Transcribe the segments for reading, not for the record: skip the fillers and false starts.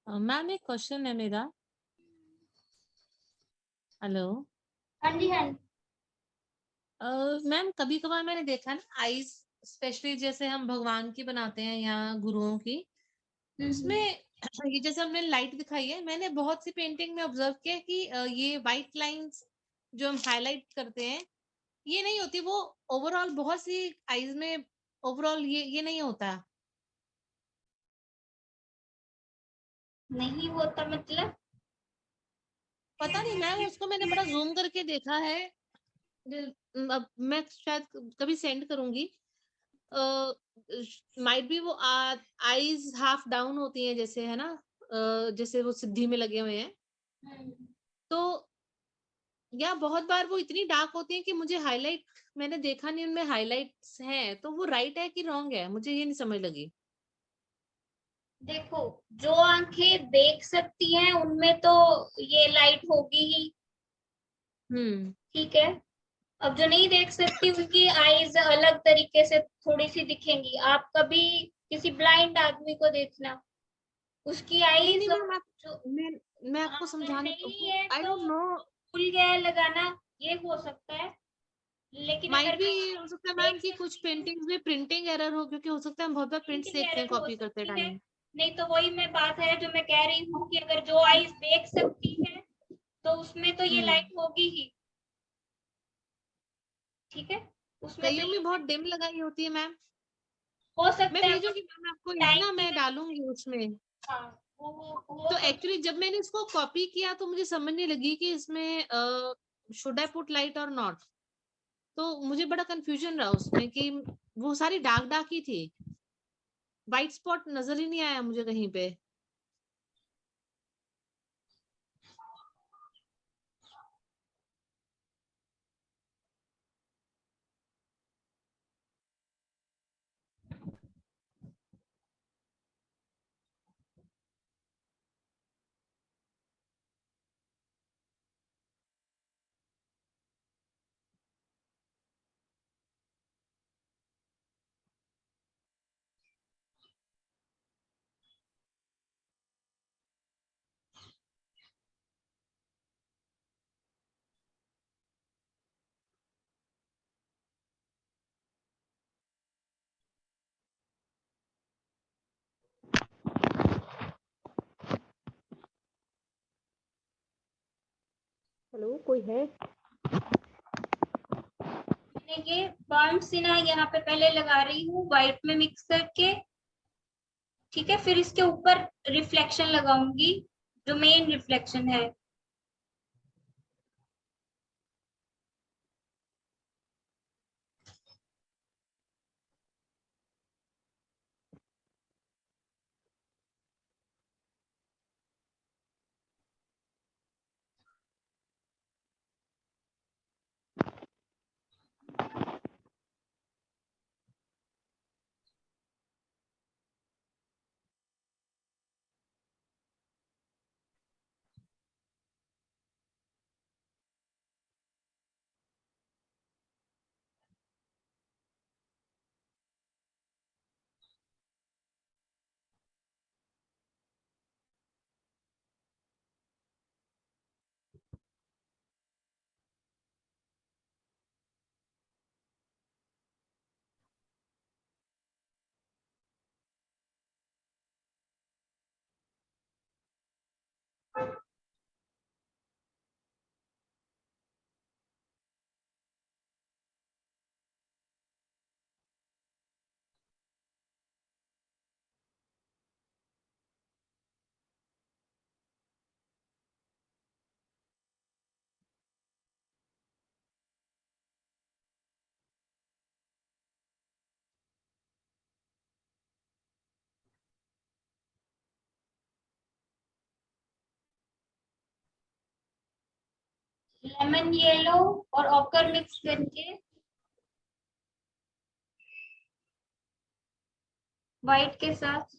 Ma'am एक question है मेरा। हेलो। हाँ जी, हाँ जी। मैम कभी कभार मैंने देखा ना आईज, स्पेशली जैसे हम भगवान की बनाते हैं या गुरुओं की, उसमें ये जैसे हमने लाइट दिखाई है, मैंने बहुत सी पेंटिंग में ऑब्जर्व किया कि ये वाइट लाइंस जो हम हाईलाइट करते हैं, ये नहीं होती वो। ओवरऑल बहुत सी आईज में ओवरऑल ये नहीं होता। नहीं होता मतलब? पता नहीं मैम, उसको मैंने बड़ा जूम करके देखा है। अब मैं शायद कभी सेंड करूंगी। माइट बी वो आईज हाफ डाउन होती हैं जैसे, है ना? जैसे वो सिद्धि में लगे हुए हैं, तो या बहुत बार वो इतनी डार्क होती हैं कि मुझे हाईलाइट, मैंने देखा नहीं उनमें हाईलाइट्स हैं, तो वो राइट है कि रॉन्ग है, मुझे ये नहीं समझ लगी। देखो, जो आंखें देख सकती हैं उनमें तो ये लाइट होगी ही। हम्म। ठीक है। अब जो नहीं देख सकती उनकी आईज अलग तरीके से थोड़ी सी दिखेंगी। आप कभी किसी ब्लाइंड आदमी को देखना, उसकी नहीं नहीं आईज मैम, आप जो मैं आपको अगर समझाने नहीं है आई तो डोंट नो। खुल गया है लगाना, ये हो सकता है। लेकिन माइट अगर भी वैसे हो सकता है देख मैम कि कुछ सकती है, पेंटिंग्स में प्रिंटिंग एरर हो, क्योंकि हो सकता है हम बहुत बार प्रिंट्स प्रिंटिंग देखते हैं एरर हो कॉपी करते सकती है। टाइम। नहीं तो वही मैं बात है जो मैं कह रही हूँ कि अगर जो आईज देख सकती है तो उसमें तो ये हम्म। लाइट होगी ही। ठीक है। उसमें तो कईयों ये में बहुत लाइट डिम लगाई होती है मैम। हो मैं सकता है वो भेजूंगी मैम आपको, एक टाइम ना की मैं वजह से। डालूंगी उसमें। हाँ, वो हो तो सकता एक्चुअली जब मैंने इसको कॉपी किया तो मुझे समझने लगी कि इसमें शुड आई पुट लाइट और नॉट। तो मुझे बड़ा कंफ्यूजन रहा उसमें कि वो सारी डार्क डार्क ही थी, वाइट स्पॉट नजर ही नहीं आया मुझे कहीं पे। हेलो, कोई है? है। मैंने ये बर्न सिना यहाँ पे पहले लगा रही हूँ व्हाइट में मिक्स करके। ठीक है, फिर इसके ऊपर रिफ्लेक्शन लगाऊंगी, जो मेन रिफ्लेक्शन है। लेमन येलो और ऑकर मिक्स करके व्हाइट के साथ।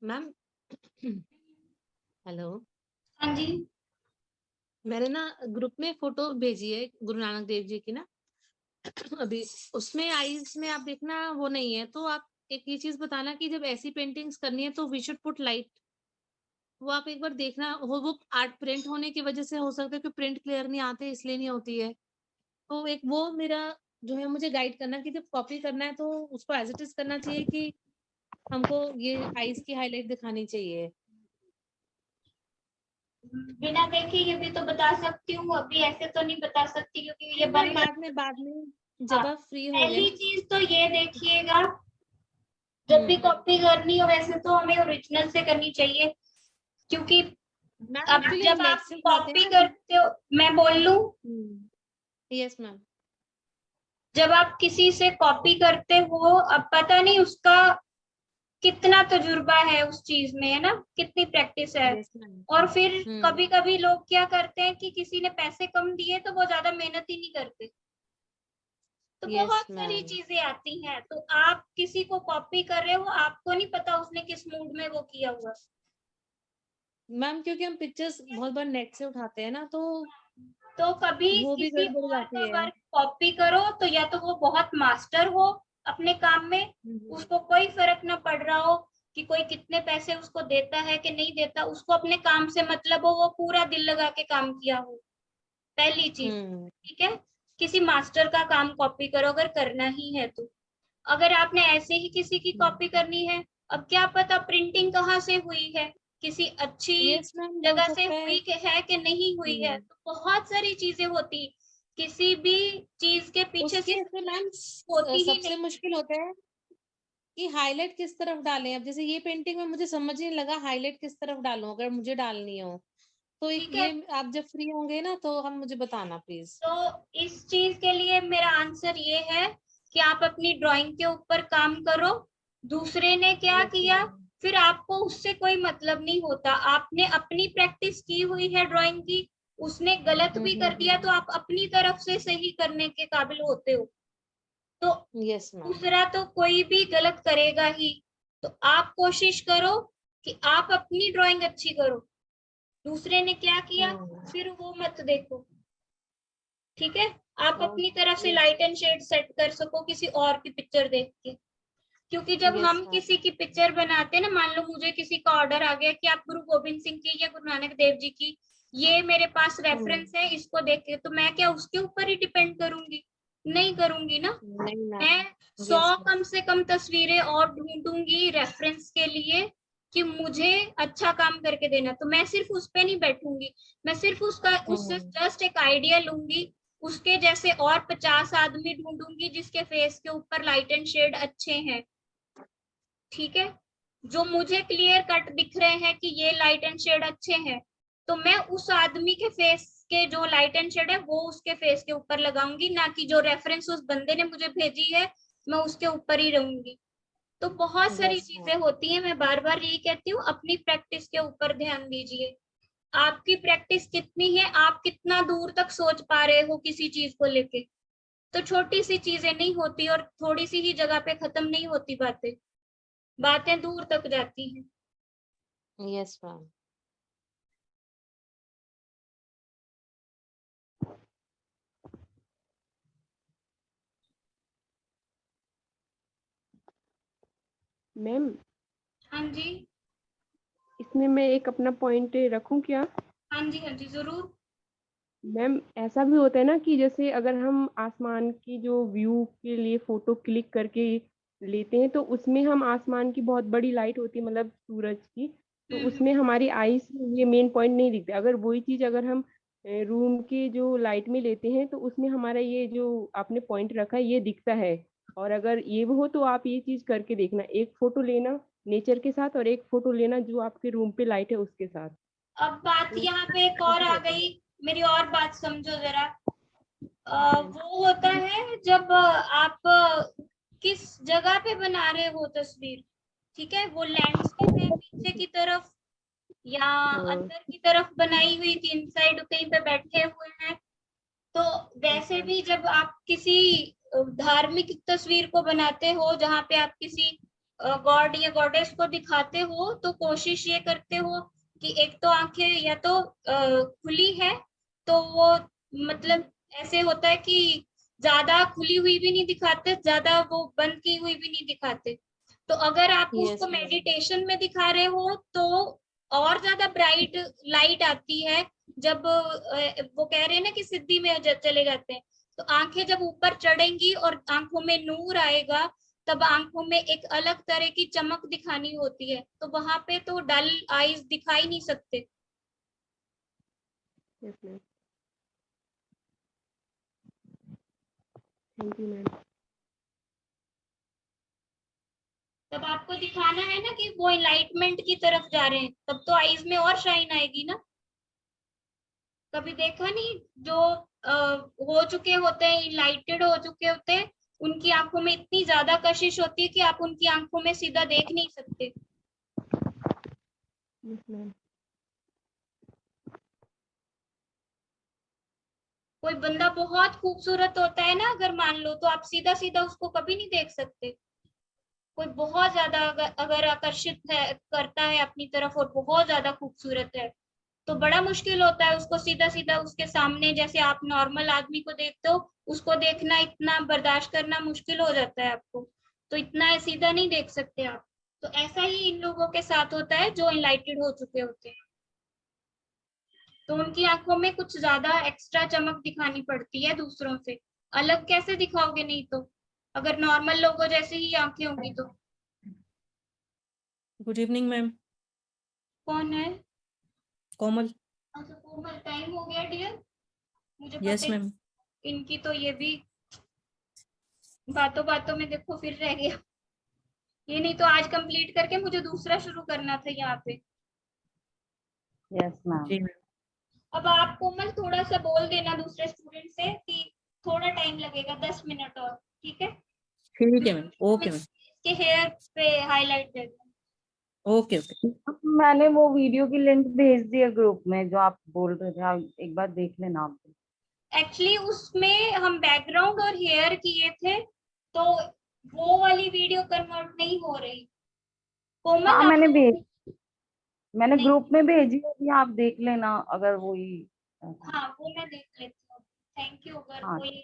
मैम हेलो, हाँ जी। मैंने ना ग्रुप में फोटो भेजी है गुरु नानक देव जी की ना अभी, उसमें आईज में आप देखना वो नहीं है, तो आप एक ये चीज बताना कि जब ऐसी पेंटिंग्स करनी है तो वी शुड पुट लाइट, वो आप एक बार देखना हो, वो आर्ट प्रिंट होने की वजह से हो सकता है कि प्रिंट क्लियर नहीं आते इसलिए नहीं होती है। तो एक वो मेरा जो है मुझे गाइड करना कि जब कॉपी करना है तो उसको एज इट इज करना चाहिए कि हमको ये आईज की हाईलाइट दिखानी चाहिए। बिना देखे ये भी तो बता सकती हूँ, अभी ऐसे तो नहीं बता सकती क्योंकि ये मैम बन बाद में हाँ, जब आप फ्री होंगे पहली ना। चीज तो ये देखिएगा, जब भी हम्म। कॉपी करनी हो वैसे तो हमें ओरिजिनल से करनी चाहिए, क्योंकि मैम अब एक्चुअली हम जब आप नेट से उठाते हैं कॉपी ना तो। करते हो, मैं बोल लूं, यस मैम। जब आप किसी से कॉपी करते हो, अब पता नहीं उसका कितना तजुर्बा है उस चीज में, है ना, कितनी प्रैक्टिस है। Yes ma'am. और फिर हम्म। कभी कभी लोग क्या करते हैं कि किसी ने पैसे कम दिए तो वो ज्यादा मेहनत ही नहीं करते, तो यस बहुत सारी मैम। चीजें आती हैं। तो आप किसी को कॉपी कर रहे हो, आपको नहीं पता उसने किस मूड में वो किया हुआ। मैम क्योंकि हम पिक्चर्स बहुत बार नेट से उठाते हैं ना तो तो कभी वो भी किसी गड़बड़ और जाती का है। वर्क कॉपी करो तो या तो वो बहुत मास्टर हो अपने काम में, हम्म। उसको कोई फर्क ना पड़ रहा हो कि कोई कितने पैसे उसको देता है कि नहीं देता, उसको अपने काम से मतलब हो, वो पूरा दिल लगा के काम किया हो, पहली चीज। हम्म। ठीक है, किसी मास्टर का काम कॉपी करो अगर करना ही है तो। अगर आपने ऐसे ही किसी की कॉपी करनी है, अब क्या पता प्रिंटिंग कहाँ से हुई है, किसी अच्छी यस मैम हो जगह से सकता है। हुई है कि नहीं हुई है, हम्म। तो बहुत सारी चीजें होती, किसी भी चीज के पीछे उसके सिर्फ से मैम होती ही सबसे नहीं है। मुश्किल होता है कि हाईलाइट किस तरफ डालें। अब जैसे ये पेंटिंग में मुझे समझ नहीं लगा हाईलाइट किस तरफ डालूं अगर मुझे डालनी हो, तो एक ठीक है, ये आप जब फ्री होंगे ना तो हम मुझे बताना प्लीज। तो इस चीज के लिए मेरा आंसर ये है कि आप अपनी ड्राइंग के ऊपर काम करो, दूसरे ने क्या यस किया मैम। फिर आपको उससे कोई मतलब नहीं होता। आपने अपनी प्रैक्टिस की हुई है ड्राइंग की, उसने गलत भी कर दिया तो आप अपनी तरफ से सही करने के काबिल होते हो। तो यस मैम। दूसरा तो कोई भी गलत करेगा ही, तो आप कोशिश करो कि आप अपनी ड्राइंग अच्छी करो, दूसरे ने क्या किया हम्म। फिर वो मत देखो। ठीक है, आप अपनी तरफ से yes. Light and shade set कर सको किसी और की पिक्चर देख के। क्योंकि जब यस हम मैम। किसी की पिक्चर बनाते हैं ना, मान लो मुझे किसी का ऑर्डर आ गया कि आप गुरु गोविंद सिंह की या गुरु नानक देव जी की, ये मेरे पास रेफरेंस है, इसको देख के, तो मैं क्या उसके ऊपर ही डिपेंड करूंगी? नहीं करूंगी ना। नहीं मैम। मैं सौ यस कम से कम तस्वीरें और ढूंढूंगी रेफरेंस के लिए कि मुझे अच्छा काम करके देना, तो मैं सिर्फ उस पे नहीं बैठूंगी, मैं सिर्फ उसका उससे मैम। जस्ट एक आइडिया लूंगी, उसके जैसे और 50 आदमी ढूंढूंगी जिसके फेस के ऊपर लाइट एंड शेड अच्छे हैं। ठीक है, जो मुझे क्लियर कट दिख रहे हैं कि ये लाइट एंड शेड अच्छे हैं, तो मैं उस आदमी के फेस के जो लाइट एंड शेड है वो उसके फेस के ऊपर लगाऊंगी, ना कि जो रेफरेंस उस बंदे ने मुझे भेजी है मैं उसके ऊपर ही रहूंगी। तो बहुत सारी यस चीजें मैम। होती हैं, मैं बार बार यही कहती हूँ, अपनी प्रैक्टिस के ऊपर ध्यान दीजिए। आपकी प्रैक्टिस कितनी है, आप कितना दूर तक सोच पा रहे हो किसी चीज को लेके, तो छोटी सी चीजें नहीं होती और थोड़ी सी ही जगह पे खत्म नहीं होती बातें, बातें दूर तक जाती हैं। Yes ma'am. मैम, हाँ जी। इसमें मैं एक अपना पॉइंट रखूं क्या? हाँ जी, हाँ जी, जरूर। मैम, ऐसा भी होता है ना कि जैसे अगर हम आसमान की जो व्यू के लिए फोटो क्लिक करके लेते हैं तो उसमें हम आसमान की बहुत बड़ी लाइट होती है, मतलब सूरज की, तो हम्म। उसमें हमारी आईज ये मेन पॉइंट नहीं दिखता। अगर वही चीज अगर हम रूम के जो लाइट में लेते हैं तो उसमें हमारा ये जो आपने पॉइंट रखा है ये दिखता है। और अगर ये हो तो आप ये चीज करके देखना, एक फोटो लेना नेचर के साथ और एक फोटो लेना जो आपके रूम पे लाइट है उसके साथ। अब बात तो यहाँ पे एक और ऐसा आ होता है। गई, मेरी और बात समझो जरा। मैम, वो होता है जब आप किस जगह पे बना रहे हो तस्वीर, ठीक है, वो लैंडस्केप है पीछे की तरफ या हाँ। अंदर की तरफ बनाई हुई थी, इनसाइड कहीं पे बैठे हुए हैं, तो वैसे भी जब आप किसी धार्मिक तस्वीर को बनाते हो जहाँ पे आप किसी गॉड या गॉडेस को दिखाते हो तो कोशिश ये करते हो कि एक तो आंखें या तो खुली है, तो वो मतलब ऐसे होता है कि ज्यादा खुली हुई भी नहीं दिखाते, ज्यादा वो बंद की हुई भी नहीं दिखाते। तो अगर आप यस उसको मैम। मेडिटेशन में दिखा रहे हो तो और ज्यादा ब्राइट लाइट आती है। जब वो कह रहे हैं ना कि सिद्धि में चले जाते हैं, तो आंखें जब ऊपर चढ़ेंगी और आंखों में नूर आएगा, तब आंखों में एक अलग तरह की चमक दिखानी होती है, तो वहां पे तो डल आईज दिखा ही नहीं सकते। Yes ma'am, thank you ma'am. तब आपको दिखाना है ना कि वो इनलाइटमेंट की तरफ जा रहे हैं, तब तो आईज में और शाइन आएगी ना। कभी देखा नहीं, जो हो चुके होते हैं, इनलाइटेड हो चुके होते हैं, उनकी आंखों में इतनी ज्यादा कशिश होती है कि आप उनकी आंखों में सीधा देख नहीं सकते। Yes ma'am. कोई बंदा बहुत खूबसूरत होता है ना, अगर मान लो, तो आप सीधा सीधा उसको कभी नहीं देख सकते। कोई बहुत ज्यादा अगर आकर्षित है, करता है अपनी तरफ और बहुत ज्यादा खूबसूरत है, तो बड़ा मुश्किल होता है उसको सीधा सीधा उसके सामने, जैसे आप नॉर्मल आदमी को देखते हो, उसको देखना, इतना बर्दाश्त करना मुश्किल हो जाता है आपको। तो इतना सीधा नहीं देख सकते आप। तो ऐसा ही इन लोगों के साथ होता है जो इनलाइटेड हो चुके होते हैं, तो उनकी आंखों में कुछ ज्यादा एक्स्ट्रा चमक दिखानी पड़ती है दूसरों से। अलग कैसे दिखाओगे, नहीं तो अगर नॉर्मल लोगों जैसे ही आंखें होंगी तो। Good evening ma'am. कौन है? कोमल। अच्छा कोमल, टाइम हो गया डियर, मुझे पता यस ही। मैम। इनकी तो ये भी बातों बातों में देखो फिर रह गया। ये नहीं तो आज कंप्लीट करके मुझे दूसरा शुरू करना था यहाँ पे। Yes ma'am. जी मैम। अब आप कोमल थोड़ा सा बोल देना दूसरे स्टूडेंट से कि थोड़ा टाइम लगेगा, 10 मिनट और, ठीक है? ठीक है मैम, ओके मैम। इसके हेयर पे हाईलाइट दे दो। Okay okay. मैंने वो वीडियो की लिंक भेज दी है ग्रुप में जो आप बोल रहे थे, आप एक बार देख लेना आप। एक्चुअली उसमें हम बैकग्राउंड और हेयर किए थे, तो वो वाली वीडियो कन्वर्ट नहीं हो रही। कोमल हाँ आप मैंने नहीं, ग्रुप में भेजी है, अभी आप देख लेना अगर वही। हाँ वो मैं देख लेती हूँ। Thank you. अगर हाँ। कोई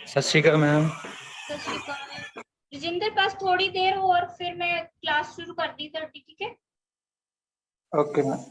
सत श्री अकाल मैम। सत श्री अकाल। रजिंदर पास थोड़ी देर हो और फिर मैं क्लास शुरू कर दी 30, ठीक है? Okay ma'am.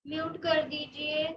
म्यूट कर दीजिए।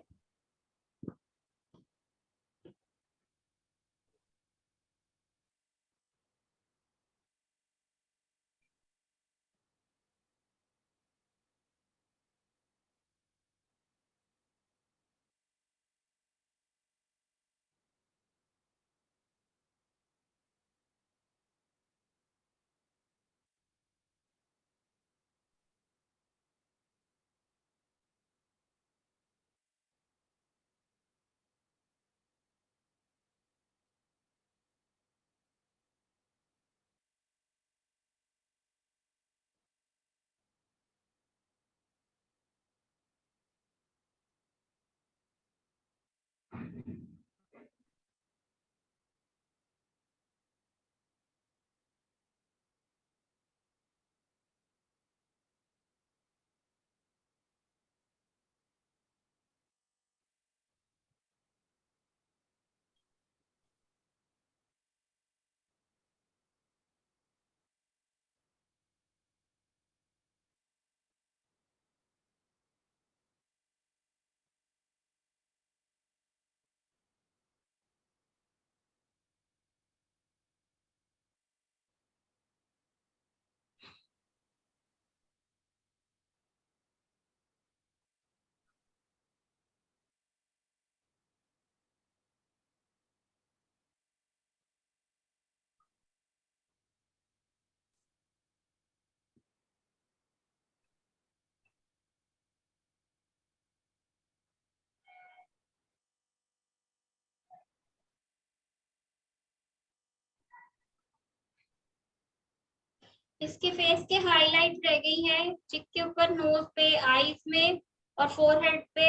इसके फेस के हाईलाइट रह गई है, चिक के ऊपर, नोज पे, आईज में और फोरहेड पे,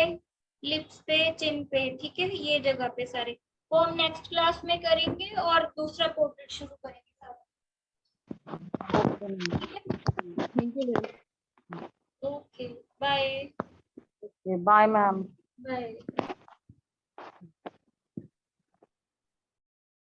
लिप्स पे, चिन पे। ठीक है, ये जगह पे सारे वो हम नेक्स्ट क्लास में करेंगे और दूसरा पोर्ट्रेट शुरू करेंगे सारा। Thank you ma'am. Okay, bye. Bye ma'am. Bye.